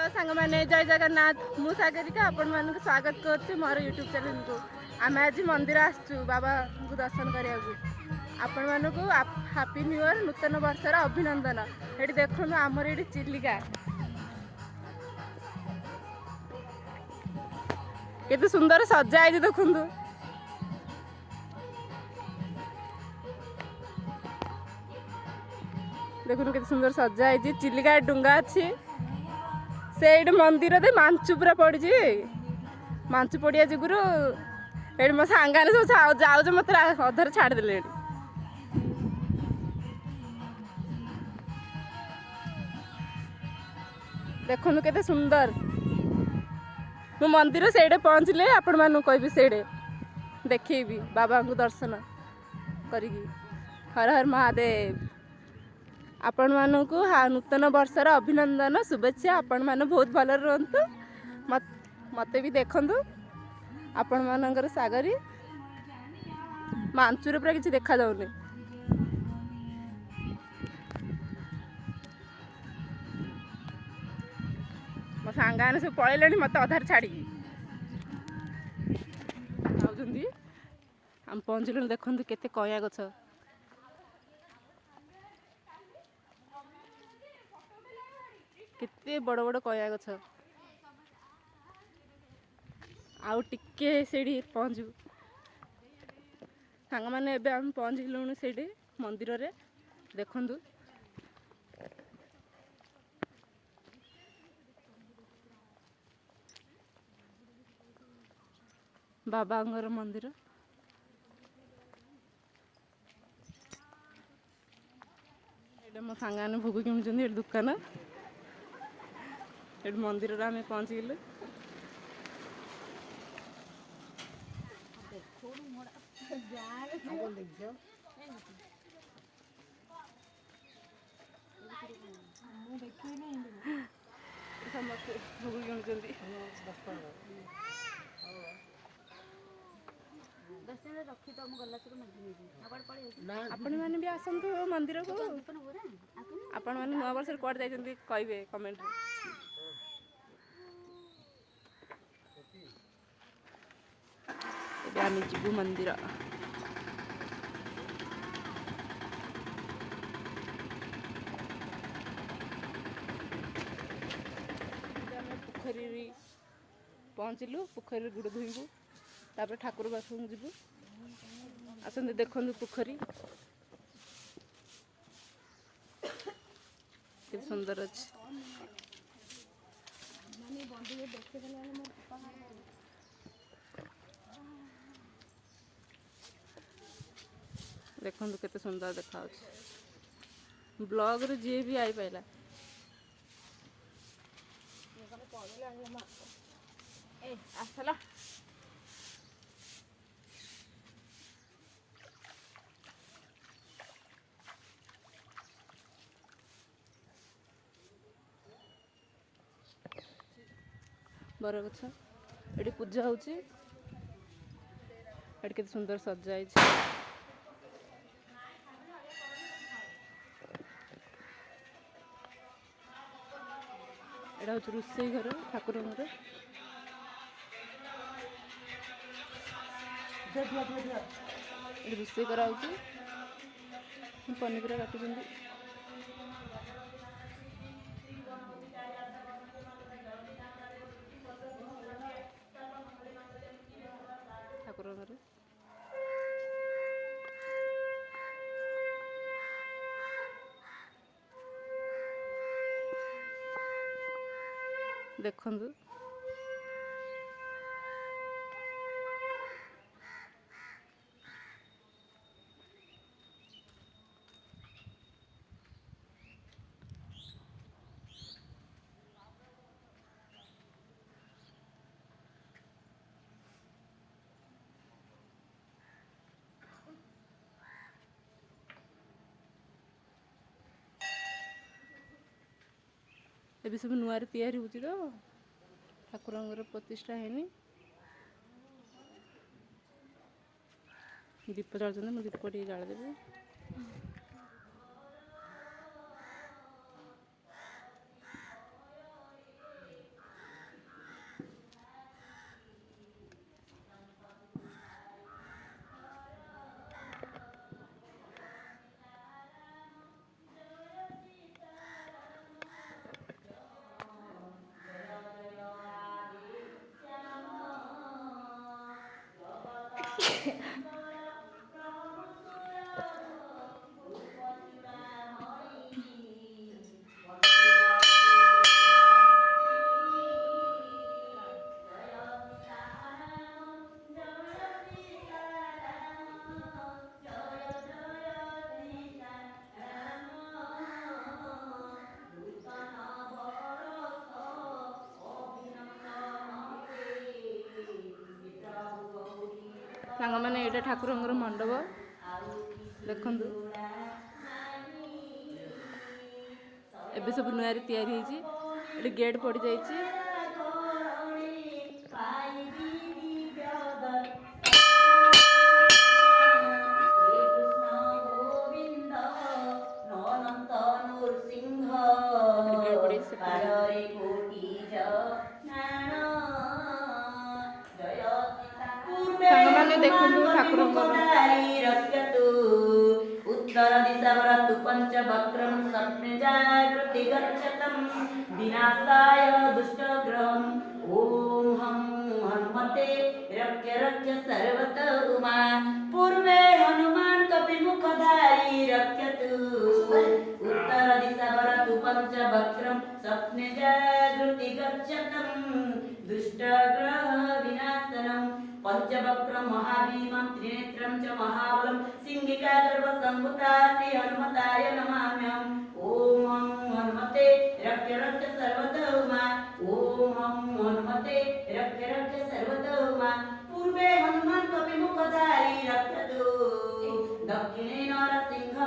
सांग मैंने जय जगन्नाथ मु सागरिका आपण मानक स्वागत करछु मोर यूट्यूब चैनल को। आम आज मंदिर आसचु बाबा को दर्शन करिया को। आपण मानक हैप्पी न्यू ईयर नूतन वर्षर अभिनंदन। ये देखो आमर ये चिलिका केते सुंदर सजा है देखु। देखो केते सुंदर सजा है चिलिका डुंगा अच्छी से मंदिर दे मांचु पूरा पड़ी मांचु पड़िया जुगुरु ये मो सांगाने सब जाऊ मत अधर छाड़देले। देखु केते सुंदर मो मंदिर सेडे पहुँचले आपण मानू कहबी सेडे देखी बाबा को दर्शन करी। हर हर महादेव। आपण मानक नूतन वर्षर अभिनंदन शुभेच्छा। आपण मान बहुत भल रुहतु मत भी देखु आपण मानकर सागरी मांचुर पूरा किसी देखा जाऊनी। मो सांगाने सब पलैले मत अधार छाड़ी आम पहुँचलु। देखु केते कया गछ केते बड़ बड़ कया गछ आउ टिके सेठी पहुँचू सांग मैंने एबे हम पहुँचलुणु सेठी मंदिर रे। देखु बाबांगर मंदिर ये मो सांगाने भोग किणुचंदी दुकान ये मंदिर आम पहुँच गलु। समस्त भोग किणुचंदी आपण मैंने भी आसतु मंदिर को। आपण मैंने नवा वर्ष कौट जाइए कहे कमेंट आम जीवु मंदिर। पोखरी पहुँचलु पोखरी गुड़ धोबू तापर ठाकुर बाथरूम जीवु। आसते देखु पोखरी के सुंदर अच्छे। देखु केते सुंदर देखा ब्लॉग रे जी भी आई पाइला। आसला बर गछ ये पूजा होची केते सुंदर सजा एटा हूँ रोसई घर ठाकुर घर। रोसई करा पनीपरिया काटुं ठाकुर घर। देखु ये सब नुआ तैयारी होती तो ठाकुर प्रतिष्ठा है। दीप जलते मुझे दीप टे जादेवी। ସାଙ୍ଗମାନେ ଏଇଟା ଠାକୁରଙ୍କର ମଣ୍ଡପ ଦେଖନ୍ତୁ। ଏବେ ସବୁ ନୂଆରେ ତିଆରି ହେଇଛି। ଏଠି ଗେଟ୍ ପଡ଼ିଯାଇଛି। ସାଙ୍ଗମାନେ ଦେଖନ୍ତୁ ଠାକୁରଙ୍କର उत्तर दिशवरतु पंचवक्त्रं स्वप्ने जागृति गच्छतं विनाशाय दुष्टग्रहम् ॐ हं हनुमते रक्ष रक्ष सर्वतो उमा पूर्वे हनुमान् कपिमुखधारी रक्षतु उत्तर दिशवरतु पंचवक्त्रं स्वप्ने जागृति गच्छतं दुष्टग्रह विनाशनम् पंचवक्त्रं महाभीमं त्रिनेत्रं च महाबलं सिंहिका गर्भसम्भूता श्री हनुमताय नमाम्यहम् ॐ हं हनुमते रक्ष रक्ष सर्वतो उमा ॐ हं हनुमते रक्ष रक्ष सर्वतो उमा पूर्वे हनुमान् कपिमुखधारी रक्षतु दक्षिणे नरसिंह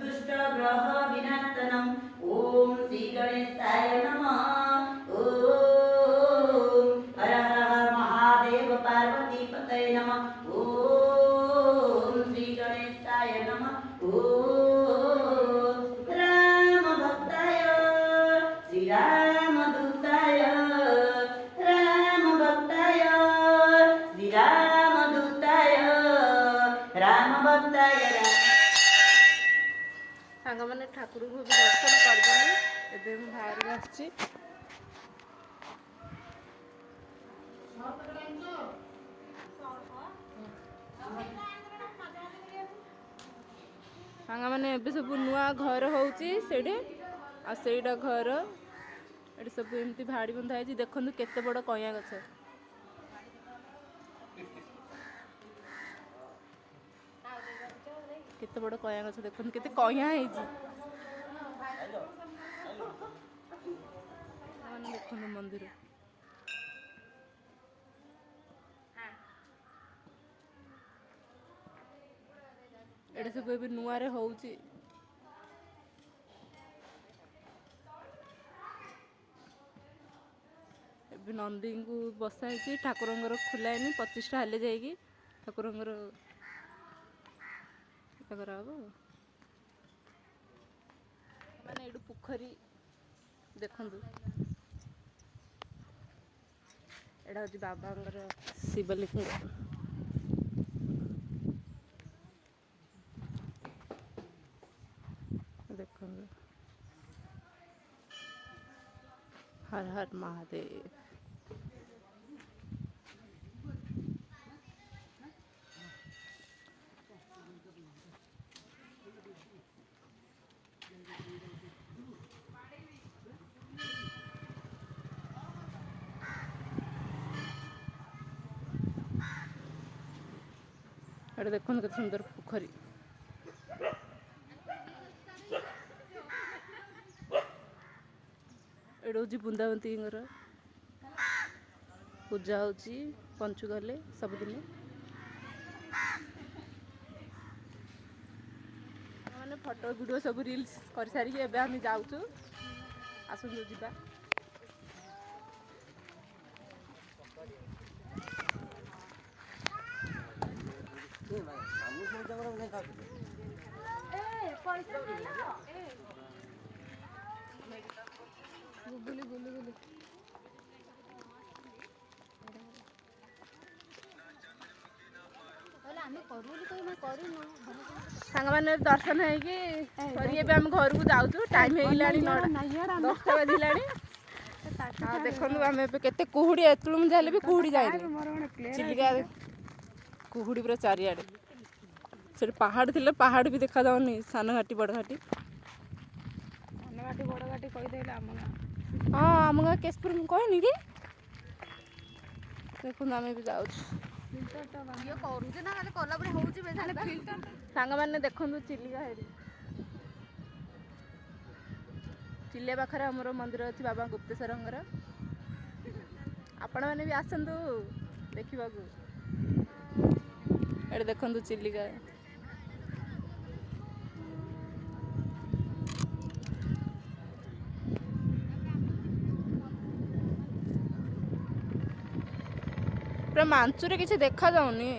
दुष्टग्रह विनाशनम् ॐ श्री गणेशाय नमः ସାଙ୍ଗମାନେ ଠାକୁରଙ୍କୁ ବି ଦର୍ଶନ କରିଦେଲି। ଏବେ ମୁଁ ବାହାରକୁ ଆସିଛି। ସାଙ୍ଗମାନେ ଏବେ ସବୁ ନୂଆ ଘର ହେଉଛି ସେଇଠି, ଆଉ ସେଇଟା ଘର ଏଠି ସବୁ ଏମିତି ଭାଡ଼ି ବନ୍ଧା ହେଇଛି। ଦେଖନ୍ତୁ କେତେ ବଡ଼ କଇଁଆ ଗଛ। କେତେ ବଡ଼ କଇଁଆ ଗଛ ଦେଖନ୍ତୁ, କେତେ କଇଁଆ ହେଇଛି। ଦେଖନ୍ତୁ ମନ୍ଦିର ଏଠି ସବୁ ଏବେ ନୂଆରେ ହେଉଛି। ଏବେ ନନ୍ଦୀଙ୍କୁ ବସା ହେଇଛି। ଠାକୁରଙ୍କର ଖୋଲା ହେଇନି, 25ଟା ହେଲେ ଯାଇକି ଠାକୁରଙ୍କର କରାହବ। ମାନେ ଏଇଠୁ ପୋଖରୀ ଦେଖନ୍ତୁ। ଏଇଟା ହେଉଛି ବାବାଙ୍କର ଶିବଲିଙ୍ଗ। ଦେଖନ୍ତୁ हर हर महादेव। ଏଠି ଦେଖନ୍ତୁ କେତେ ସୁନ୍ଦର ପୋଖରୀ। ଏଠି ହେଉଛି ବୃନ୍ଦାବତୀଙ୍କର ପୂଜା ହେଉଛି ପଞ୍ଚୁକଲେ ସବୁଦିନ। ମାନେ ଫଟୋ ଭିଡ଼ିଓ ସବୁ ରିଲ୍ସ କରିସାରିକି ଏବେ ଆମେ ଯାଉଛୁ। ଆସନ୍ତୁ ଯିବା। ସାଙ୍ଗମାନେ ଦର୍ଶନ ହେଇକି ଏବେ ଆମେ ଘରକୁ ଯାଉଛୁ। ଟାଇମ୍ ହେଇଗଲାଣି 10ଟା ବାଜିଲାଣି। ଦେଖନ୍ତୁ ଆମେ ଏବେ କେତେ କୁହୁଡ଼ି, ଏତେବେଳୁ ମୁଁ ଯାହେଲେ ବି କୁହୁଡ଼ି ଯାଇନି। ଚିଲିକା କୁହୁଡ଼ି ପୁରା ଚାରିଆଡ଼େ। ସେଠି ପାହାଡ଼ ଥିଲେ ପାହାଡ଼ ବି ଦେଖାଯାଉନି, ସାନ ଘାଟି ବଡ଼ ଘାଟି। ସାନ ଘାଟି ବଡ଼ ଘାଟି କହିଦେଲେ ଆମ ଗାଁ। ହଁ ଆମ ଗାଁ କେଶପୁର ମୁଁ କହିନି କି? ଦେଖନ୍ତୁ ଆମେ ବି ଯାଉଛୁ। କରୁଛି ନା ଖାଲି କଲା ପରେ ହଉଛି ସାଙ୍ଗମାନେ ଦେଖନ୍ତୁ ଚିଲିକା ହେଇଠି। ଚିଲିକା ପାଖରେ ଆମର ମନ୍ଦିର ଅଛି ବାବା ଗୁପ୍ତେଶ୍ୱରଙ୍କର। ଆପଣମାନେ ବି ଆସନ୍ତୁ ଦେଖିବାକୁ। ଏଠି ଦେଖନ୍ତୁ ଚିଲିକା। ପୁରା ମାଞ୍ଚୁରେ କିଛି ଦେଖାଯାଉନି।